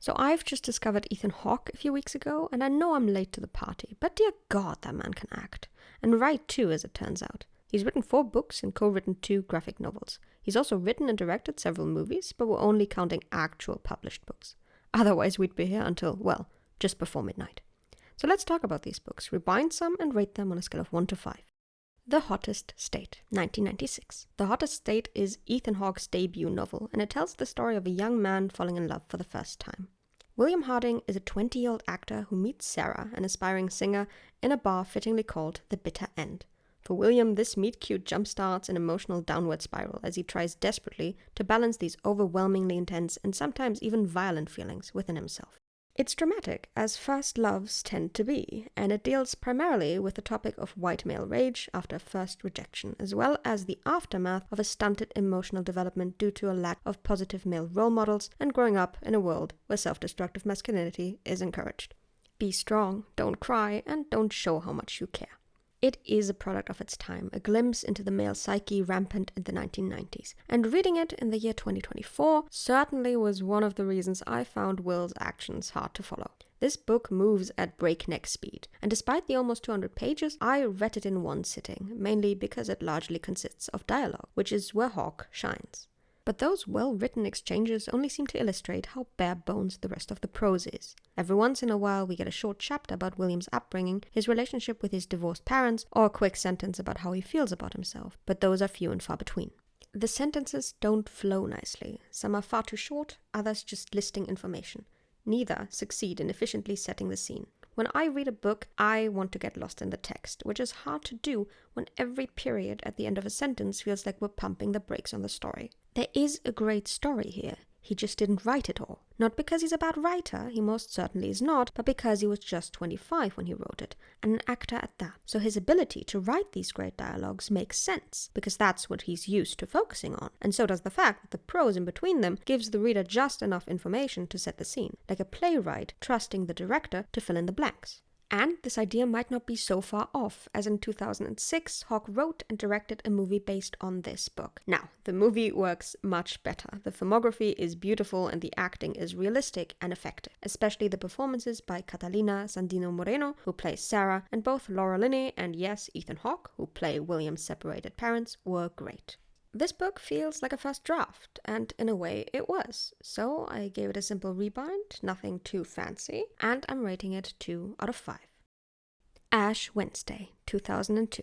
So I've just discovered Ethan Hawke a few weeks ago, and I know I'm late to the party, but dear God, that man can act. And write too, as it turns out. He's written 4 books and co-written 2 graphic novels. He's also written and directed several movies, but we're only counting actual published books. Otherwise we'd be here until, well, just before midnight. So let's talk about these books, rebind some and rate them on a scale of 1 to 5. The Hottest State, 1996. The Hottest State is Ethan Hawke's debut novel, and it tells the story of a young man falling in love for the first time. William Harding is a 20-year-old actor who meets Sarah, an aspiring singer, in a bar fittingly called The Bitter End. For William, this meet-cute jumpstarts an emotional downward spiral as he tries desperately to balance these overwhelmingly intense and sometimes even violent feelings within himself. It's dramatic, as first loves tend to be, and it deals primarily with the topic of white male rage after first rejection, as well as the aftermath of a stunted emotional development due to a lack of positive male role models and growing up in a world where self-destructive masculinity is encouraged. Be strong, don't cry, and don't show how much you care. It is a product of its time, a glimpse into the male psyche rampant in the 1990s. And reading it in the year 2024 certainly was one of the reasons I found Will's actions hard to follow. This book moves at breakneck speed, and despite the almost 200 pages, I read it in one sitting, mainly because it largely consists of dialogue, which is where Hawke shines. But those well-written exchanges only seem to illustrate how bare bones the rest of the prose is. Every once in a while we get a short chapter about William's upbringing, his relationship with his divorced parents, or a quick sentence about how he feels about himself, but those are few and far between. The sentences don't flow nicely. Some are far too short, others just listing information. Neither succeed in efficiently setting the scene. When I read a book, I want to get lost in the text, which is hard to do when every period at the end of a sentence feels like we're pumping the brakes on the story. There is a great story here. He just didn't write it all. Not because he's a bad writer, he most certainly is not, but because he was just 25 when he wrote it, and an actor at that. So his ability to write these great dialogues makes sense, because that's what he's used to focusing on. And so does the fact that the prose in between them gives the reader just enough information to set the scene, like a playwright trusting the director to fill in the blanks. And this idea might not be so far off, as in 2006, Hawke wrote and directed a movie based on this book. Now, the movie works much better. The filmography is beautiful and the acting is realistic and effective, especially the performances by Catalina Sandino Moreno, who plays Sarah, and both Laura Linney and yes, Ethan Hawke, who play William's separated parents, were great. This book feels like a first draft, and in a way it was. So I gave it a simple rebind, nothing too fancy, and I'm rating it 2 out of 5. Ash Wednesday, 2002.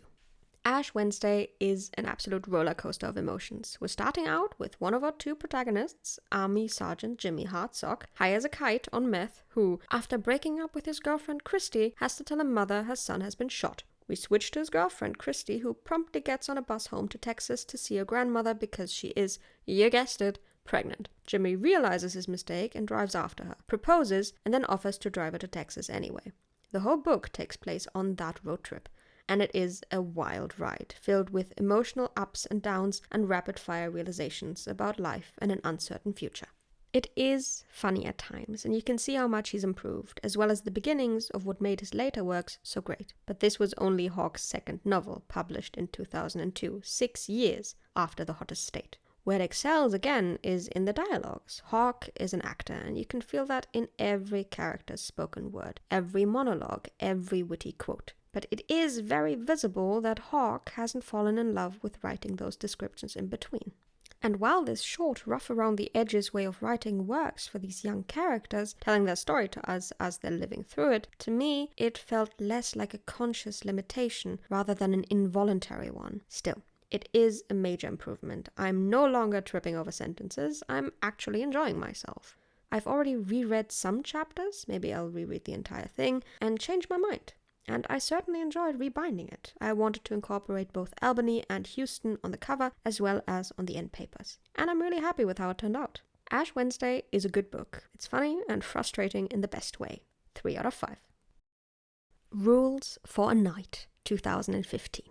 Ash Wednesday is an absolute roller coaster of emotions. We're starting out with one of our 2 protagonists, Army Sergeant Jimmy Hartsock, high as a kite on meth, who, after breaking up with his girlfriend Christy, has to tell a mother her son has been shot. We switch to his girlfriend, Christy, who promptly gets on a bus home to Texas to see her grandmother because she is, you guessed it, pregnant. Jimmy realizes his mistake and drives after her, proposes, and then offers to drive her to Texas anyway. The whole book takes place on that road trip, and it is a wild ride, filled with emotional ups and downs and rapid-fire realizations about life and an uncertain future. It is funny at times, and you can see how much he's improved, as well as the beginnings of what made his later works so great. But this was only Hawke's second novel, published in 2002, 6 years after The Hottest State. Where it excels again is in the dialogues. Hawke is an actor, and you can feel that in every character's spoken word, every monologue, every witty quote. But it is very visible that Hawke hasn't fallen in love with writing those descriptions in between. And while this short, rough-around-the-edges way of writing works for these young characters, telling their story to us as they're living through it, to me, it felt less like a conscious limitation rather than an involuntary one. Still, it is a major improvement. I'm no longer tripping over sentences, I'm actually enjoying myself. I've already reread some chapters, maybe I'll reread the entire thing, and change my mind. And I certainly enjoyed rebinding it. I wanted to incorporate both Albany and Houston on the cover, as well as on the end papers. And I'm really happy with how it turned out. Ash Wednesday is a good book. It's funny and frustrating in the best way. 3 out of 5. Rules for a Night, 2015.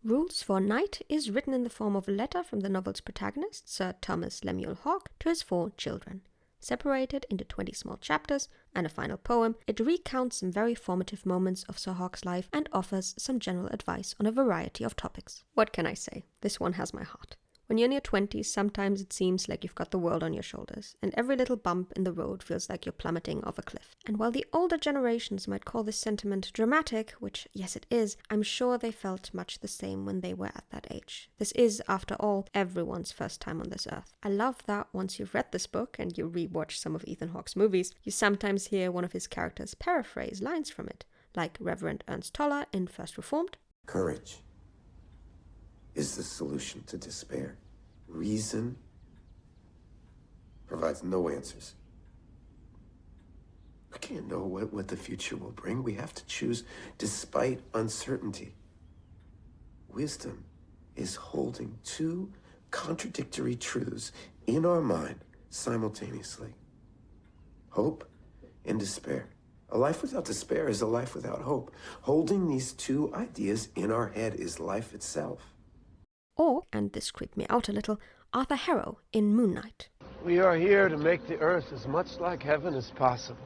Rules for a Night is written in the form of a letter from the novel's protagonist, Sir Thomas Lemuel Hawke, to his 4 children. Separated into 20 small chapters and a final poem, it recounts some very formative moments of Sir Hawke's life and offers some general advice on a variety of topics. What can I say? This one has my heart. When you're in your 20s, sometimes it seems like you've got the world on your shoulders, and every little bump in the road feels like you're plummeting off a cliff. And while the older generations might call this sentiment dramatic, which, yes, it is, I'm sure they felt much the same when they were at that age. This is, after all, everyone's first time on this earth. I love that once you've read this book and you rewatch some of Ethan Hawke's movies, you sometimes hear one of his characters paraphrase lines from it, like Reverend Ernst Toller in First Reformed. Courage is the solution to despair. Reason provides no answers. We can't know what the future will bring. We have to choose despite uncertainty. Wisdom is holding two contradictory truths in our mind simultaneously. Hope and despair. A life without despair is a life without hope. Holding these two ideas in our head is life itself. Or, and this creeped me out a little, Arthur Harrow in Moon Knight. We are here to make the earth as much like heaven as possible.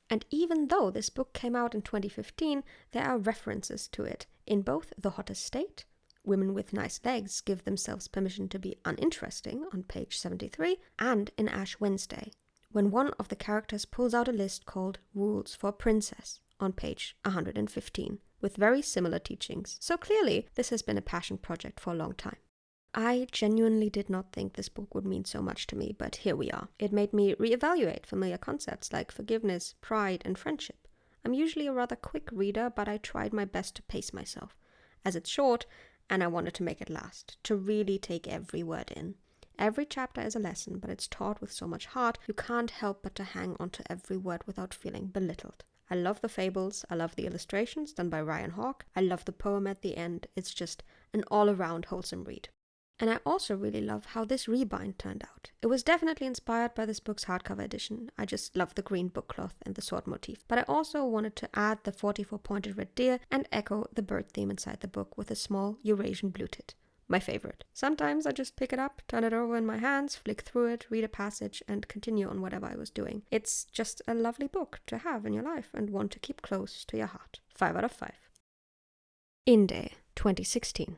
And even though this book came out in 2015, there are references to it in both The Hottest State, Women with Nice Legs Give Themselves Permission to Be Uninteresting on page 73, and in Ash Wednesday, when one of the characters pulls out a list called Rules for a Princess on page 115, with very similar teachings. So clearly, this has been a passion project for a long time. I genuinely did not think this book would mean so much to me, but here we are. It made me reevaluate familiar concepts like forgiveness, pride, and friendship. I'm usually a rather quick reader, but I tried my best to pace myself, as it's short, and I wanted to make it last, to really take every word in. Every chapter is a lesson, but it's taught with so much heart, you can't help but to hang onto every word without feeling belittled. I love the fables, I love the illustrations done by Ryan Hawke, I love the poem at the end, it's just an all-around wholesome read. And I also really love how this rebind turned out. It was definitely inspired by this book's hardcover edition. I just love the green book cloth and the sword motif. But I also wanted to add the 44 pointed red deer and echo the bird theme inside the book with a small Eurasian blue tit. My favorite. Sometimes I just pick it up, turn it over in my hands, flick through it, read a passage, and continue on whatever I was doing. It's just a lovely book to have in your life and one to keep close to your heart. 5 out of 5. Inde, 2016.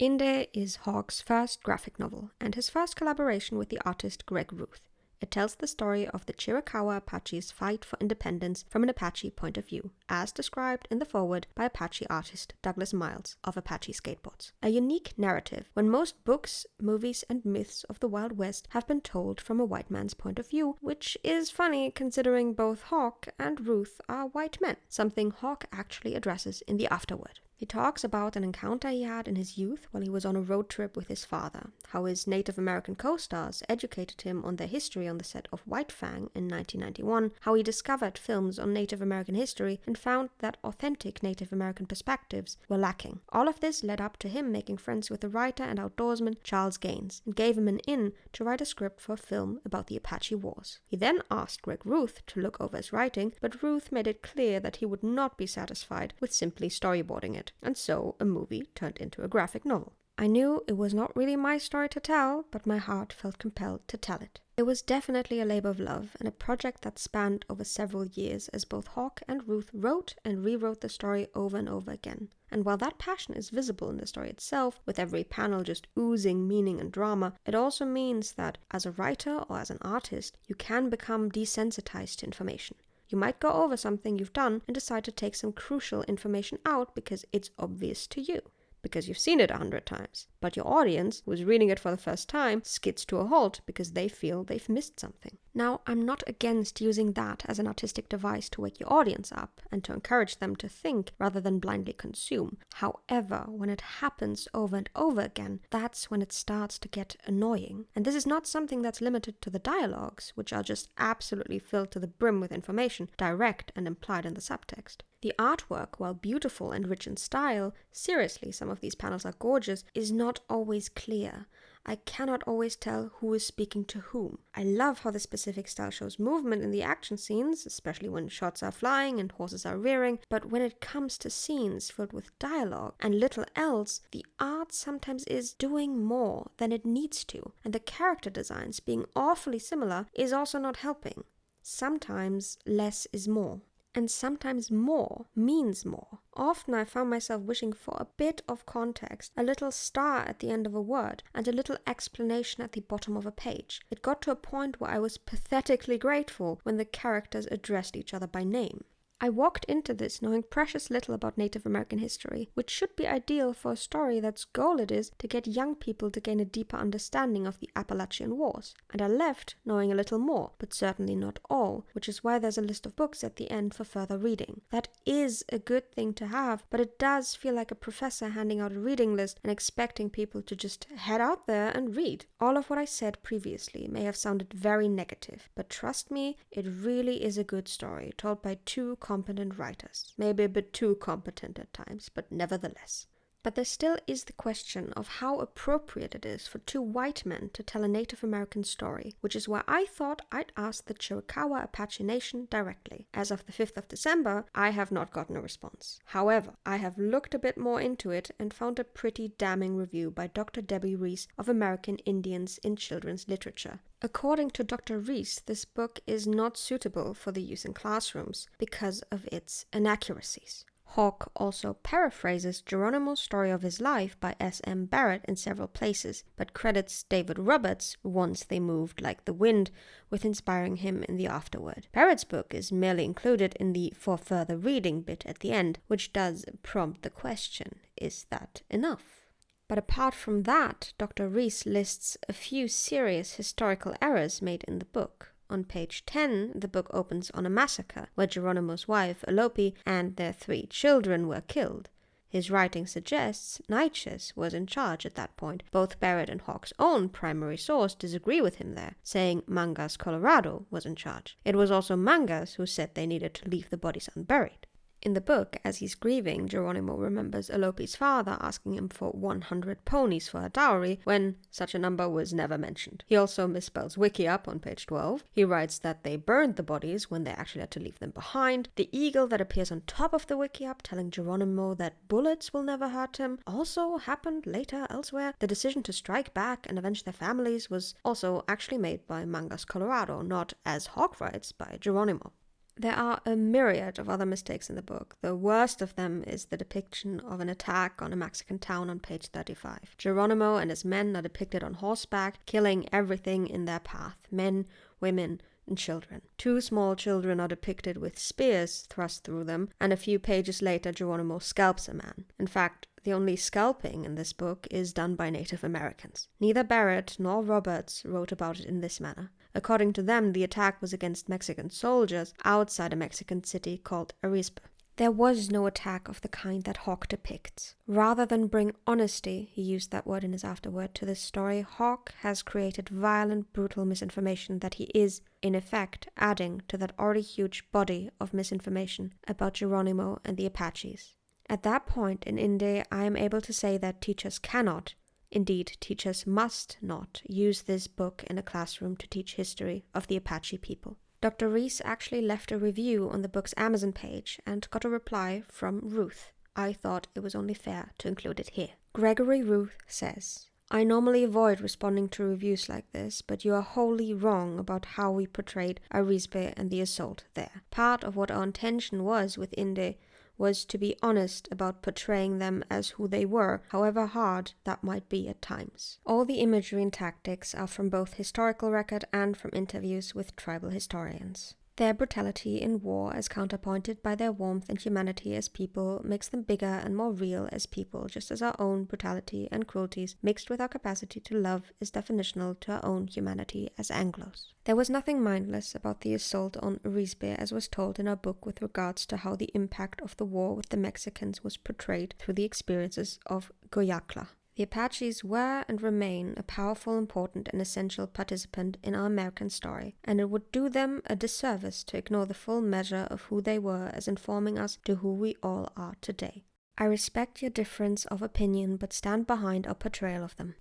Inde is Hawke's first graphic novel and his first collaboration with the artist Greg Ruth. It tells the story of the Chiricahua Apache's fight for independence from an Apache point of view, as described in the foreword by Apache artist Douglas Miles of Apache Skateboards. A unique narrative when most books, movies, and myths of the Wild West have been told from a white man's point of view, which is funny considering both Hawke and Ruth are white men, something Hawke actually addresses in the afterword. He talks about an encounter he had in his youth while he was on a road trip with his father, how his Native American co-stars educated him on their history on the set of White Fang in 1991, how he discovered films on Native American history and found that authentic Native American perspectives were lacking. All of this led up to him making friends with the writer and outdoorsman Charles Gaines, and gave him an in to write a script for a film about the Apache Wars. He then asked Greg Ruth to look over his writing, but Ruth made it clear that he would not be satisfied with simply storyboarding it. And so a movie turned into a graphic novel. I knew it was not really my story to tell, but my heart felt compelled to tell it. It was definitely a labor of love and a project that spanned over several years as both Hawke and Ruth wrote and rewrote the story over and over again. And while that passion is visible in the story itself, with every panel just oozing meaning and drama, it also means that as a writer or as an artist, you can become desensitized to information. You might go over something you've done and decide to take some crucial information out because it's obvious to you, because you've seen it 100 times. But your audience, who's reading it for the first time, skids to a halt because they feel they've missed something. Now, I'm not against using that as an artistic device to wake your audience up and to encourage them to think rather than blindly consume. However, when it happens over and over again, that's when it starts to get annoying. And this is not something that's limited to the dialogues, which are just absolutely filled to the brim with information, direct and implied in the subtext. The artwork, while beautiful and rich in style, seriously, some of these panels are gorgeous, is not always clear. I cannot always tell who is speaking to whom. I love how the specific style shows movement in the action scenes, especially when shots are flying and horses are rearing, but when it comes to scenes filled with dialogue and little else, the art sometimes is doing more than it needs to, and the character designs being awfully similar is also not helping. Sometimes less is more. And sometimes more means more. Often I found myself wishing for a bit of context, a little star at the end of a word, and a little explanation at the bottom of a page. It got to a point where I was pathetically grateful when the characters addressed each other by name. I walked into this knowing precious little about Native American history, which should be ideal for a story that's goal it is to get young people to gain a deeper understanding of the Appalachian Wars. And I left knowing a little more, but certainly not all, which is why there's a list of books at the end for further reading. That is a good thing to have, but it does feel like a professor handing out a reading list and expecting people to just head out there and read. All of what I said previously may have sounded very negative, but trust me, it really is a good story, told by two competent writers. Maybe a bit too competent at times, but nevertheless. But there still is the question of how appropriate it is for two white men to tell a Native American story, which is why I thought I'd ask the Chiricahua Apache Nation directly. As of the 5th of December, I have not gotten a response. However, I have looked a bit more into it and found a pretty damning review by Dr. Debbie Reese of American Indians in Children's Literature. According to Dr. Reese, this book is not suitable for the use in classrooms because of its inaccuracies. Hawke also paraphrases Geronimo's story of his life by S.M. Barrett in several places, but credits David Roberts, Once They Moved Like the Wind, with inspiring him in the afterword. Barrett's book is merely included in the for further reading bit at the end, which does prompt the question, is that enough? But apart from that, Dr. Reese lists a few serious historical errors made in the book. On page 10, the book opens on a massacre where Geronimo's wife, Alope, and their 3 children were killed. His writing suggests Natchez was in charge at that point. Both Barrett and Hawke's own primary source disagree with him there, saying Mangas, Colorado was in charge. It was also Mangas who said they needed to leave the bodies unburied. In the book, as he's grieving, Geronimo remembers Alope's father asking him for 100 ponies for her dowry, when such a number was never mentioned. He also misspells wiki up on page 12. He writes that they burned the bodies when they actually had to leave them behind. The eagle that appears on top of the wiki up telling Geronimo that bullets will never hurt him also happened later elsewhere. The decision to strike back and avenge their families was also actually made by Mangas, Colorado, not, as Hawke writes, by Geronimo. There are a myriad of other mistakes in the book. The worst of them is the depiction of an attack on a Mexican town on page 35. Geronimo and his men are depicted on horseback, killing everything in their path, men, women, and children. 2 small children are depicted with spears thrust through them, and a few pages later Geronimo scalps a man. In fact, the only scalping in this book is done by Native Americans. Neither Barrett nor Roberts wrote about it in this manner. According to them, the attack was against Mexican soldiers outside a Mexican city called Arizpe. There was no attack of the kind that Hawke depicts. Rather than bring honesty, he used that word in his afterword, to this story, Hawke has created violent, brutal misinformation that he is, in effect, adding to that already huge body of misinformation about Geronimo and the Apaches. At that point in Indy, I am able to say that teachers cannot, indeed, teachers must not use this book in a classroom to teach history of the Apache people. Dr. Reese actually left a review on the book's Amazon page and got a reply from Ruth. I thought it was only fair to include it here. Gregory Ruth says, I normally avoid responding to reviews like this, but you are wholly wrong about how we portrayed Arizpe and the assault there. Part of what our intention was with Indy was to be honest about portraying them as who they were, however hard that might be at times. All the imagery and tactics are from both historical record and from interviews with tribal historians. Their brutality in war, as counterpointed by their warmth and humanity as people, makes them bigger and more real as people, just as our own brutality and cruelties, mixed with our capacity to love, is definitional to our own humanity as Anglos. There was nothing mindless about the assault on Arizpe, as was told in our book with regards to how the impact of the war with the Mexicans was portrayed through the experiences of Goyakla. The Apaches were and remain a powerful, important, and essential participant in our American story, and it would do them a disservice to ignore the full measure of who they were as informing us to who we all are today. I respect your difference of opinion, but stand behind our portrayal of them.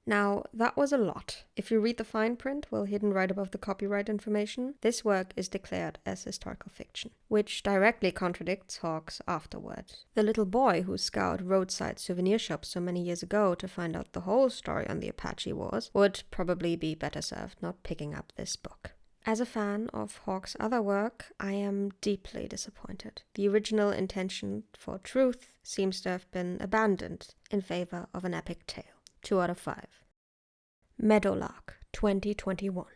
Now, that was a lot. If you read the fine print, hidden right above the copyright information, this work is declared as historical fiction, which directly contradicts Hawke's afterword. The little boy who scoured roadside souvenir shops so many years ago to find out the whole story on the Apache Wars would probably be better served not picking up this book. As a fan of Hawke's other work, I am deeply disappointed. The original intention for truth seems to have been abandoned in favor of an epic tale. 2 out of 5. Meadowlark, 2021.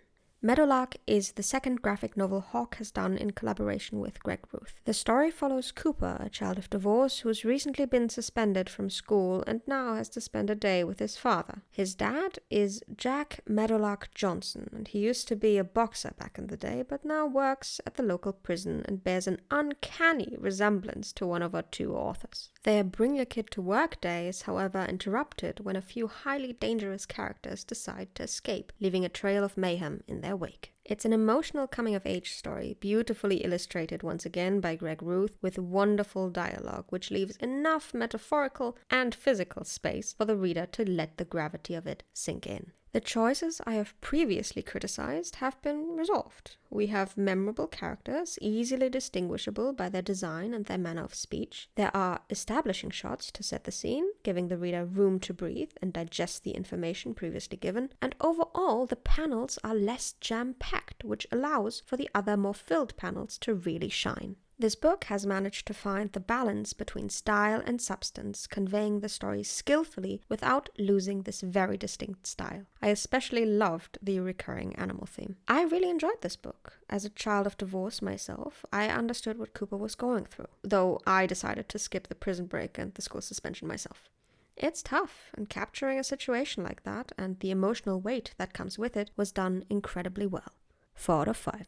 Meadowlark is the second graphic novel Hawke has done in collaboration with Greg Ruth. The story follows Cooper, a child of divorce who's recently been suspended from school and now has to spend a day with his father. His dad is Jack Meadowlark Johnson, and he used to be a boxer back in the day, but now works at the local prison and bears an uncanny resemblance to one of our two authors. Their Bring Your Kid to Work day is, however, interrupted when a few highly dangerous characters decide to escape, leaving a trail of mayhem in their wake. It's an emotional coming-of-age story, beautifully illustrated once again by Greg Ruth, with wonderful dialogue, which leaves enough metaphorical and physical space for the reader to let the gravity of it sink in. The choices I have previously criticized have been resolved. We have memorable characters, easily distinguishable by their design and their manner of speech. There are establishing shots to set the scene, giving the reader room to breathe and digest the information previously given. And overall, the panels are less jam-packed, which allows for the other more filled panels to really shine. This book has managed to find the balance between style and substance, conveying the story skillfully without losing this very distinct style. I especially loved the recurring animal theme. I really enjoyed this book. As a child of divorce myself, I understood what Cooper was going through, though I decided to skip the prison break and the school suspension myself. It's tough, and capturing a situation like that and the emotional weight that comes with it was done incredibly well. 4 out of 5.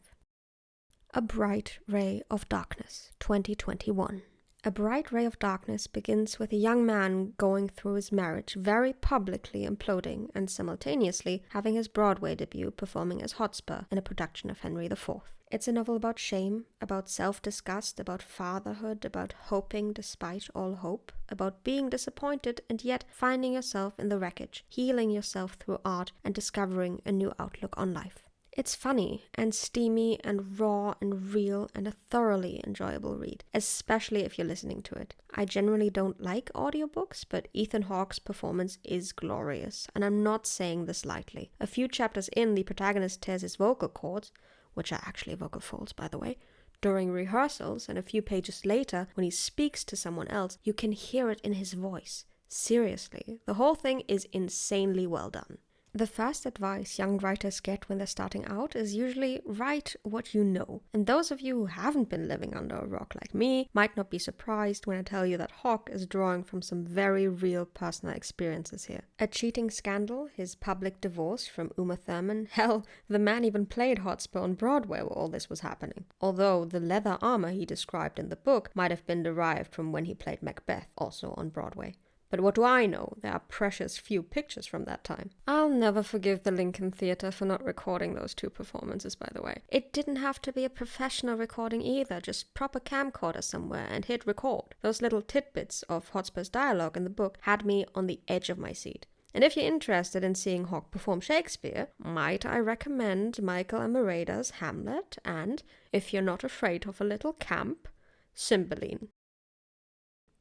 A Bright Ray of Darkness, 2021. A Bright Ray of Darkness begins with a young man going through his marriage very publicly imploding and simultaneously having his Broadway debut performing as Hotspur in a production of Henry IV. It's a novel about shame, about self-disgust, about fatherhood, about hoping despite all hope, about being disappointed and yet finding yourself in the wreckage, healing yourself through art and discovering a new outlook on life. It's funny and steamy and raw and real and a thoroughly enjoyable read, especially if you're listening to it. I generally don't like audiobooks, but Ethan Hawke's performance is glorious, and I'm not saying this lightly. A few chapters in, the protagonist tears his vocal cords, which are actually vocal folds by the way, during rehearsals, and a few pages later, when he speaks to someone else, you can hear it in his voice. Seriously, the whole thing is insanely well done. The first advice young writers get when they're starting out is usually write what you know. And those of you who haven't been living under a rock like me might not be surprised when I tell you that Hawke is drawing from some very real personal experiences here. A cheating scandal, his public divorce from Uma Thurman, hell, the man even played Hotspur on Broadway while all this was happening. Although the leather armor he described in the book might have been derived from when he played Macbeth, also on Broadway. But what do I know? There are precious few pictures from that time. I'll never forgive the Lincoln Theatre for not recording those two performances, by the way. It didn't have to be a professional recording either, just proper camcorder somewhere and hit record. Those little tidbits of Hotspur's dialogue in the book had me on the edge of my seat. And if you're interested in seeing Hawke perform Shakespeare, might I recommend Michael Amoreda's Hamlet and, if you're not afraid of a little camp, Cymbeline.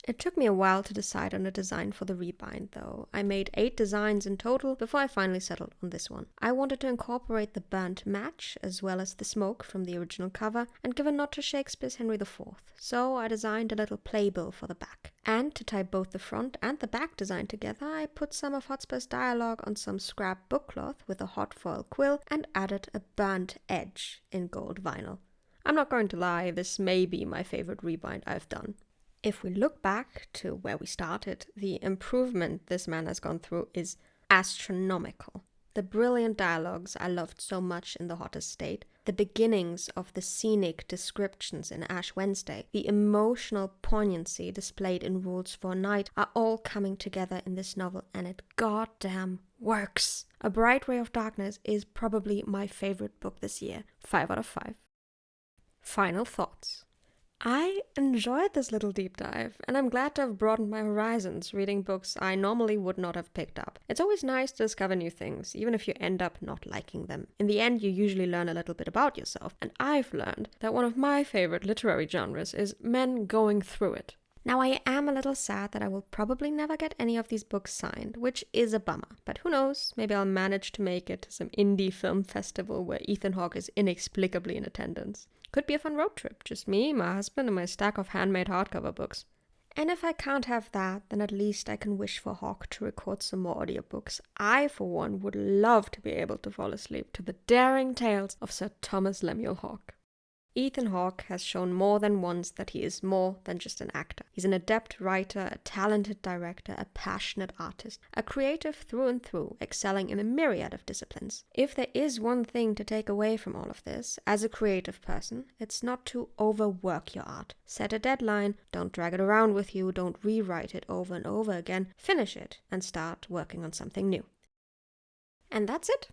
It took me a while to decide on a design for the rebind, though. I made 8 designs in total before I finally settled on this one. I wanted to incorporate the burnt match, as well as the smoke from the original cover, and give a nod to Shakespeare's Henry IV, so I designed a little playbill for the back. And to tie both the front and the back design together, I put some of Hotspur's dialogue on some scrap bookcloth with a hot foil quill and added a burnt edge in gold vinyl. I'm not going to lie, this may be my favorite rebind I've done. If we look back to where we started, the improvement this man has gone through is astronomical. The brilliant dialogues I loved so much in The Hottest State, the beginnings of the scenic descriptions in Ash Wednesday, the emotional poignancy displayed in Rules for a Night are all coming together in this novel, and it goddamn works. A Bright Ray of Darkness is probably my favorite book this year. 5 out of 5. Final thoughts. I enjoyed this little deep dive, and I'm glad to have broadened my horizons reading books I normally would not have picked up. It's always nice to discover new things, even if you end up not liking them. In the end, you usually learn a little bit about yourself, and I've learned that one of my favorite literary genres is men going through it. Now, I am a little sad that I will probably never get any of these books signed, which is a bummer. But who knows, maybe I'll manage to make it to some indie film festival where Ethan Hawke is inexplicably in attendance. Could be a fun road trip, just me, my husband, and my stack of handmade hardcover books. And if I can't have that, then at least I can wish for Hawke to record some more audiobooks. I, for one, would love to be able to fall asleep to the daring tales of Sir Thomas Lemuel Hawke. Ethan Hawke has shown more than once that he is more than just an actor. He's an adept writer, a talented director, a passionate artist, a creative through and through, excelling in a myriad of disciplines. If there is one thing to take away from all of this, as a creative person, it's not to overwork your art. Set a deadline, don't drag it around with you, don't rewrite it over and over again, finish it and start working on something new. And that's it.